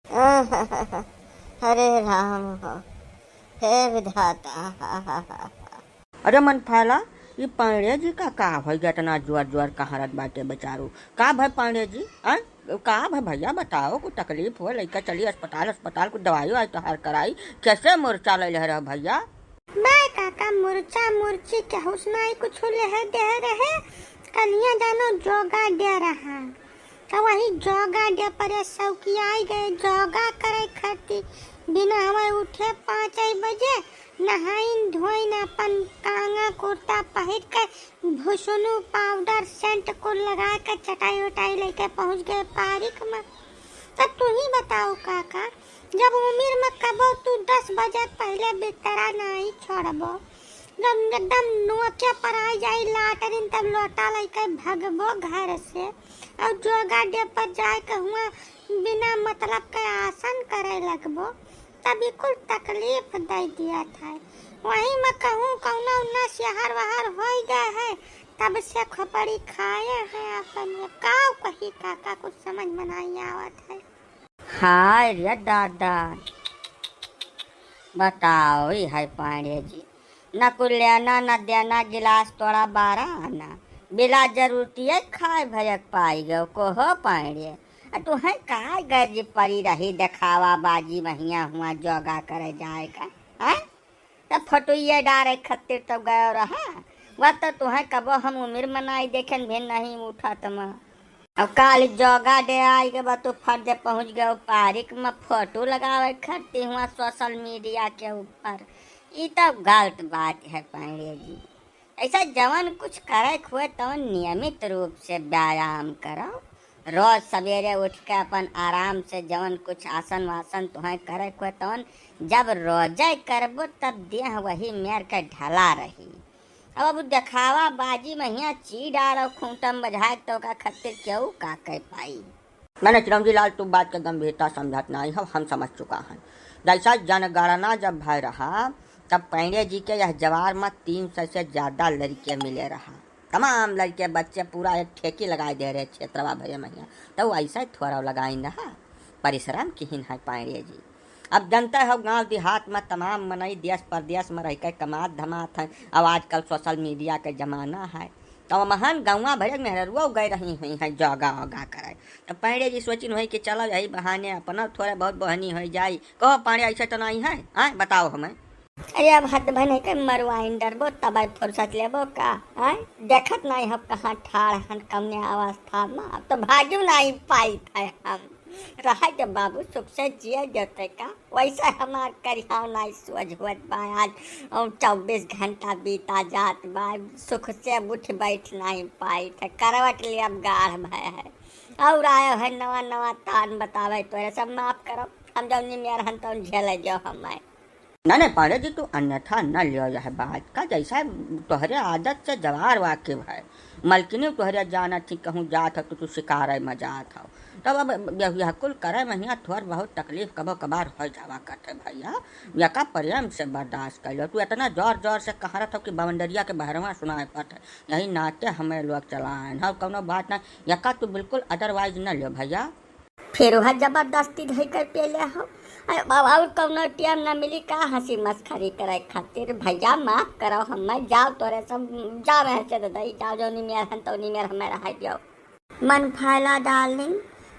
हरे राम हो, हे विधाता। अरे मन फैला, ये पांडे जी का भैया इतना जोर जोर कहाँ रख बाटे बेचारू। का भाई पांडे जी का भाई भैया बताओ, कुछ तकलीफ हो लड़का चली अस्पताल अस्पताल कुछ दवाई वाई तो हार कराई, कैसे मूर्छा ले रहे भैया? मैं काका मुर्चा मुर्ची क्या उसना कुछ ले दे रहे कलिया जानो जोगा दे रहा तो वही जोगा दे पर सौकी आई गए जोगा करे खाती बिना हमें उठे 5 बजे नहाइन धोइन अपन कांगा कुर्ता पहन के भुसुनु पाउडर सेंट को लगा के चटाई उटाई लेके पहुंच गए पार्क में। तब तू ही बताओ काका, जब उम्र में कबो तू 10 बजे पहले बिस्तरा नहीं छोड़बो, जब एकदम नोके पर आ जाई लाटरिन तब लौटा लेके भगबो घर से और जोगा डे पर जाए के हुआ बिना मतलब के आसन करे लगबो, तभी कुल तकलीफ दे दिया था। वही मैं कहूँ कौना उन्ना शहर वहर हो गए है तब से खोपड़ी खाए हैं अपन काव कही काका कुछ समझ में नहीं आवत है। हाय रे दादा, बताओ है पांडे जी, न कुछ लेना न देना, गिलास तोड़ा 12 आना, बिला जरूरती है खाए भरक पाई गो को हो पांडे। तू है का गर्ज पड़ी रही देखावा बाजी महिया हुआ जोगा करे जाए का है तब फटुइये डारे खत्तिर तब गयो रहा। वह तो तुम्हें कबो हम उम्र मनाई देखे भी नहीं उठा तुम। अब काल जोगा दे आई के बाद तू फट दे पहुँच गए पार्क में फोटो लगावे खड़ती हुआ सोशल मीडिया के ऊपर। ये तो गलत बात है पांडे जी। ऐसा जवन कुछ करे हुए तो नियमित रूप से व्यायाम करो, रोज सवेरे उठ के अपन आराम से जवन कुछ आसन वासन तुम्हें करे हुए तो जब रोजे करबो तब देह वही मेर के ढला रही। अब देखावा बाजी में यहाँ ची डालो खूंटम बजाए तो का खत्तिर क्यों का कह पाई। मैंने चिरंजी लाल तू बात के गंभीरता समझत नहीं हो, हम समझ चुका है। जैसा जनगणना जब भय रहा तब पांडे जी के यह जवार में 300 से ज्यादा लड़के मिले रहा। तमाम लड़के बच्चे पूरा एक ठेकी लगाए दे रहे क्षेत्रवा भैया मैया, तो ऐसा थोड़ा लगाई रहा। परिश्रम किहिन है पांडे जी। अब जनता है गांव देहात में तमाम मनई देश प्रदेश में रह कर कमात धमात है। अब आजकल सोशल मीडिया के जमाना है तो महान गाँव भरे मेहरुआ गए रही हुई है जोगा वोगा करे। तो पांडे जी सोचिन हुई कि चलो यही बहाने अपना थोड़ा बहुत बहनी हो जाए। कहो पांडे ऐसे तो नहीं है बताओ हमें। अरे अब हद बने के मरवाइन डरबो तब फुर्सत लेबो का देखत नहीं हो कहाँ ठाड़ हन कमने अवस्था में। अब तो भाजू नहीं पाई थे हम रहा जब बाबू सुख से जिए जते का वैसा हमार करियाव नहीं सोझवत बा। आज 24 घंटा बीता जात बा, सुख से उठ बैठ नहीं पाई थे, करवट ले अब गाढ़ भय है और आयो है नवा नवा तान बतावे तो सब माफ करो, हम जब मेरे हन तो झेले जो हमें नहीं पांडे जी। तू अन्यथा न लियो यह बात का, जैसा तोहरे आदत से जवार वाकिफ है। मलकिनी तुहरे जाना थी कहूँ जात हो तो तू शिकार में जात हो तब अब यह कुल करे में यहाँ थोड़ बहुत तकलीफ कबो कबार हो जावा करते भैया। यका प्रेम से बर्दाश्त कर लो। तू इतना जोर जोर से कह रहा था कि बवंडरिया के बहरवा सुनाए पड़े, यही नाते हमें लोग चलाए हाँ कौनो बात ना। यका तू बिल्कुल अदरवाइज न लियो भैया। फिर वह जबरदस्ती धई कर पेले हो और कौनो टाइम न मिली का हंसी मस्खरी करे खातिर। भैया माफ करो हमें, जाओ तोरे सब जाओ ऐसे दई जाओ जो निमेर हन तो निमेर हमें रह दियो। मन फैला डार्लिंग,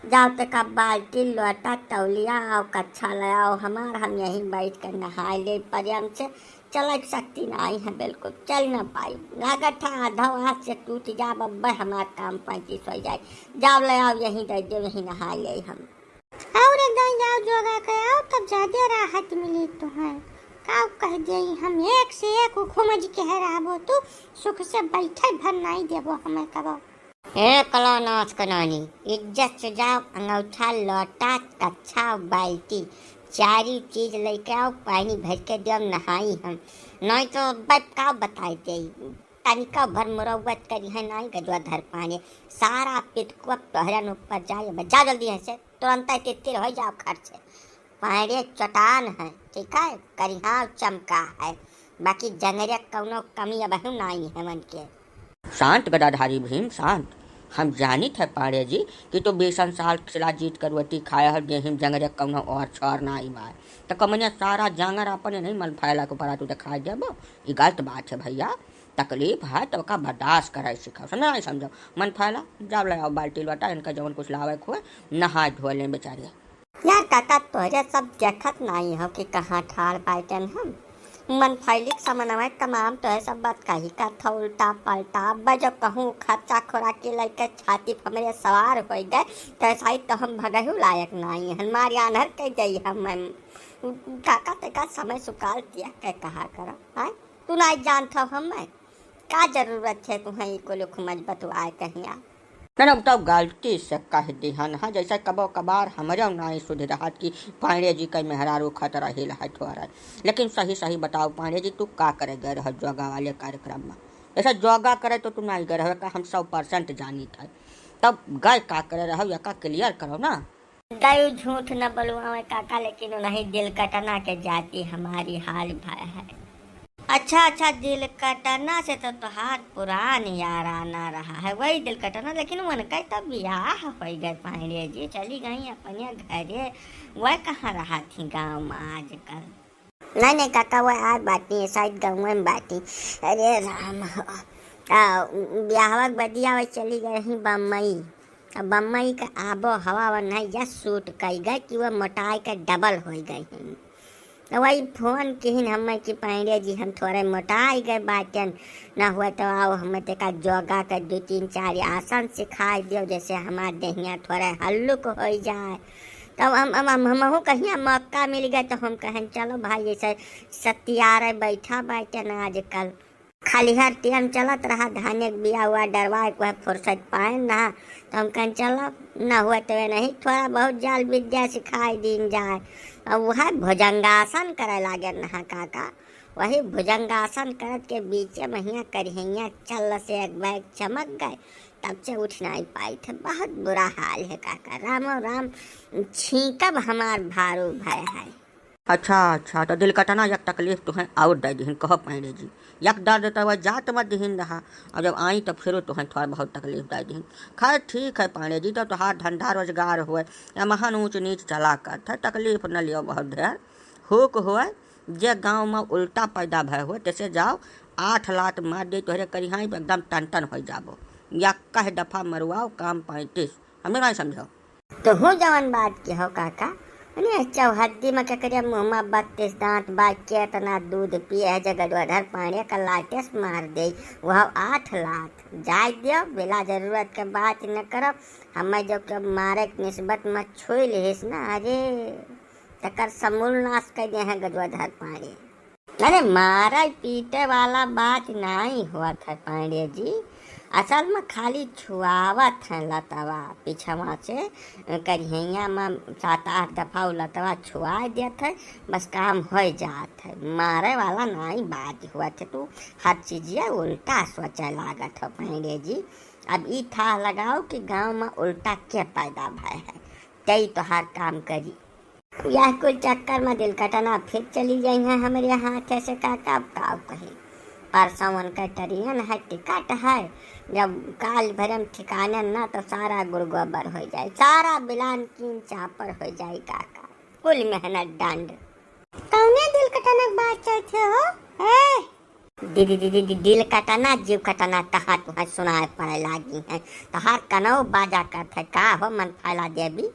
जाओ तक बाल्टी लोटा तौलिया और कच्छा ले आओ हमार, हम यहीं बैठ कर नहाए ले। प्रेम से चल सकती नहीं है, बिल्कुल चल न पाई, लागत था आधा हाथ से टूट जा बब्बे हमारा काम 35 हो जाए। जाओ ले आओ यहीं दे दो, यहीं नहा ले हम और एकदम जाओ जोगा के आओ तब ज्यादा राहत मिली तो है का कह दे। हम एक से एक घूमज कह रहा वो तू सुख से बैठे भर नहीं देवो हमें करो। ए कला नाच कनानी, इज्जत से जाओ, अंगूठा लोटा कच्छा बाल्टी चारी चीज लेके आओ, पानी भर के दे नहाई हम, नहीं तो बप का बताई दे तनिका भर मुरवत करी है नहीं गदवा धर पानी सारा पिटकुआ तोहरन ऊपर जाए। जा जल्दी है से तुरंत तितिर हो जाओ खर्च। पांडे चटान है ठीक है, करिहाव चमका है, बाकी जनरे कौनो कमी अब नहीं है मन के। शांत गदाधारी भीम शांत, हम जानी थे पाड़े जी कि तो 20 साल खिला जीत कर रोटी खाए हर गेहूँ जंगरे कौनो और छोर ना ही माए तो कमनिया सारा जांगर अपने नहीं मन फैला को परा तू दिखाई देबो। ये गलत बात है भैया, तकलीफ है तो का बर्दाश्त करे सिखाओ, समझो नहीं समझो। मन फैला जाओ ले आओ बाल्टी लटा इनका जवन कुछ लावे खुए नहा धो ले बेचारे। यार काका तोरे सब देखत नहीं हो कि कहाँ ठाड़ बैठन हम मन फैलिक समनवय तमाम तो है सब बात कही का था उल्टा पलटा। अब जो कहूँ खर्चा खोराक के लेकर छाती पर मेरे सवार हो गए तो ऐसा तो हम भगहु लायक नहीं है हमारी आनहर कह गई हम काका तेका समय सुकाल दिया कह कहा करो है तू नहीं जानता हम का जरूरत है तुम्हें को लोग बतवाए कहीं आ ना तब गलती से कह दिहन हाँ जैसे कबो कबार हमारे नहीं सुध रहा कि पांडे जी का मेहरारू खतरा हिल है थोड़ा। लेकिन सही सही बताओ पांडे जी तू का करे गए रह जोगा वाले कार्यक्रम में। जैसे जोगा करे तो तू नहीं गए रह का हम 100% जानी था तब गए का करे रह या का क्लियर करो ना। गयु झूठ न बोलवा काका लेकिन नहीं दिल कटना के जाती हमारी हाल भाई है। अच्छा दिल कटना से तो तोहार पुरान यार आना रहा है वही दिल कटना लेकिन मन का तब ब्याह हो गए पांडे जी चली गई अपने घरे वह कहाँ रहा थी गाँव में आजकल। नहीं काका वह आज बाटी है शायद गाँव में बाटी। अरे राम ब्याह बदिया वह चली गई बम्बई। अब बम्बई का आबो हवा व नहीं या सूट कई गए कि वह मोटाई का डबल हो गई। वही फोन किन हमें कि पांडे जी हम थोड़े मोटाई गए बाटन न हुआ तो आओ हमें तेका जोगा कर 2-3-4 आसन सिखाई दियो जैसे हमारे देहिया थोड़े हल्लुक हो जाए। तब हम कहीं मौका मिल गया तो हम कहें चलो भाई ऐसे सत्यारे बैठा बाटन आजकल खाली हर टाइम चलत रहा धाने बिया हुआ डरवा को फुर्सत पाए ना तो हम कहें चलो न हुआ तो नहीं थोड़ा बहुत जाल विद्या सिखाई दिन जाए। अब वह भुजंगासन करे लागे नहा काका वही भुजंगासन करत के बीच महिया करहिया चल से एक बैग चमक गए तब से उठ नहीं पाई थे। बहुत बुरा हाल है काका रामो राम छींकब हमार भारू भय है। अच्छा तो दिल कटना यक तकलीफ तुहें और दे दिहन कहो पांडे जी यक दर्द देता हुआ जात मत दिहन रहा और जब आई तब फिर तुहें थोड़ा बहुत तकलीफ दे दिहन। खैर ठीक है पांडे जी तो तुहार धंधा रोजगार हुए या महान ऊँच नीच चला कर था तकलीफ न लियो बहुत ढेर हुक हुए जे गाँव में उल्टा पैदा भय हुए तैसे जाओ 8 लात मार दे तोहरे करिहाई एकदम टन हो जाबो या कह दफा मरवाओ काम 35 हमें नहीं समझो। तो हो जवन बात की हो काका अरे चौहद्दी में क्या करिए मुँह में 32 दांत बात के इतना दूध पिए जगह पानी का लाटेस मार दे वह 8 लाख जाय दियो बिला जरूरत के बात न करो हमें जो कब मारे निस्बत में छुई लिस ना अरे तकर समूल नाश कर दे हैं गदवाधर पानी। अरे मारा पीटे वाला बात नहीं हुआ था पांडे जी असल में खाली छुआवत है लतवा पीछवा से करिया में 7-8 दफा लतवा छुआ देत है बस काम हो जात है मारे वाला नहीं बात हुआ थे तू हर चीज़ उल्टा सोचे लागत हो पांडे जी। अब ई था लगाओ कि गांव में उल्टा के पैदा भय है तई तो हर काम करी यह कुल चक्कर में दिल कटना फिर चली गई है हमारे हाथ से काका काव कही परसों उनका टरियन है टिकट है जब काल भरम ठिकाने ना तो सारा गुड़गोबर हो जाए सारा बिलान कीन चापर हो जाए काका कुल मेहनत दंड। कौने दिल कटना बात चाहते हो दीदी दिल कटना जीव कटना तहार तुहार सुनाए पड़े लागी है तहार कनौ बाजा करते का हो मन फैला देवी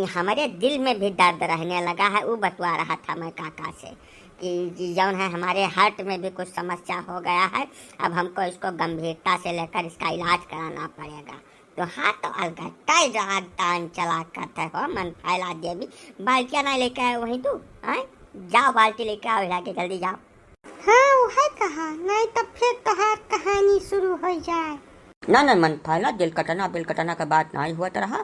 हमारे दिल में भी दर्द रहने लगा है वो बतवा रहा था मैं काका से कि जौन है हमारे हार्ट में भी कुछ समस्या हो गया है अब हमको इसको गंभीरता से लेकर इसका इलाज कराना पड़ेगा। तो हाथ तो अलगट्टा राग तान चला करते हो मन फैला देवी बाल्टियाँ नहीं लेके आए वहीं तू जाओ बाल्टी लेके आओ जाके जल्दी जाओ। हाँ वो है कहा नहीं तो फिर तोहार कहानी शुरू हो जाए। ना मन फैला दिल कटना का बात नहीं हुआ तो रहा।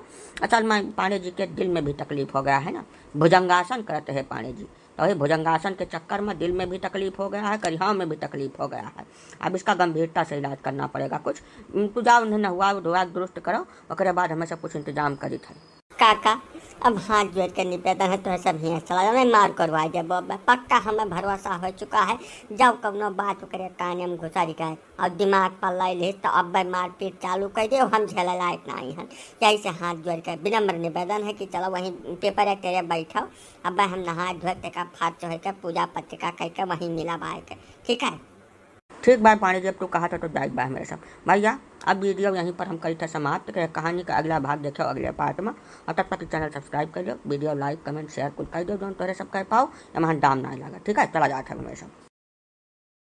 असल में पांडे जी के दिल में भी तकलीफ हो गया है ना भुजंगासन करते हैं पांडे जी तो वही भुजंगासन के चक्कर में दिल में भी तकलीफ हो गया है करिहाव में भी तकलीफ हो गया है। अब इसका गंभीरता से इलाज करना पड़ेगा कुछ तू जाओ न हुआ दुआ दुरुस्त करो उसके बाद हमें सब कुछ इंतजाम करी था। काका अब हाथ जोड़ के निवेदन है तो सब हियाँ चला जाओ, नहीं मार करवा दे बब्बा, पक्का हमें भरोसा हो चुका है। जाओ कौनो बात करे कान में घुसारी का और दिमाग पर लाई ले तो अब मारपीट चालू कर दे, हम झेला लायक नहीं हैं। यही से हाथ जोड़ के विनम्र निवेदन है कि चलो वहीं पेपर एक तेरे बैठो, अब हम नहा धो का फाट चढ़ के पूजा पत्रिका कह के वहीं मिला बाय के, ठीक है। ठीक भाई पांडे जी, अब तू कहा था तो जाइए बा मेरे साथ भैया। अब वीडियो यहीं पर हम करी था समाप्त, कहानी का अगला भाग देखो अगले पार्ट में। और तब तक चैनल सब्सक्राइब कर लो, वीडियो लाइक कमेंट शेयर कुछ कर दो, जो तोरे सब कर पाओ, हमारा दाम ना लगा, ठीक है। चला जाता है मेरे साथ।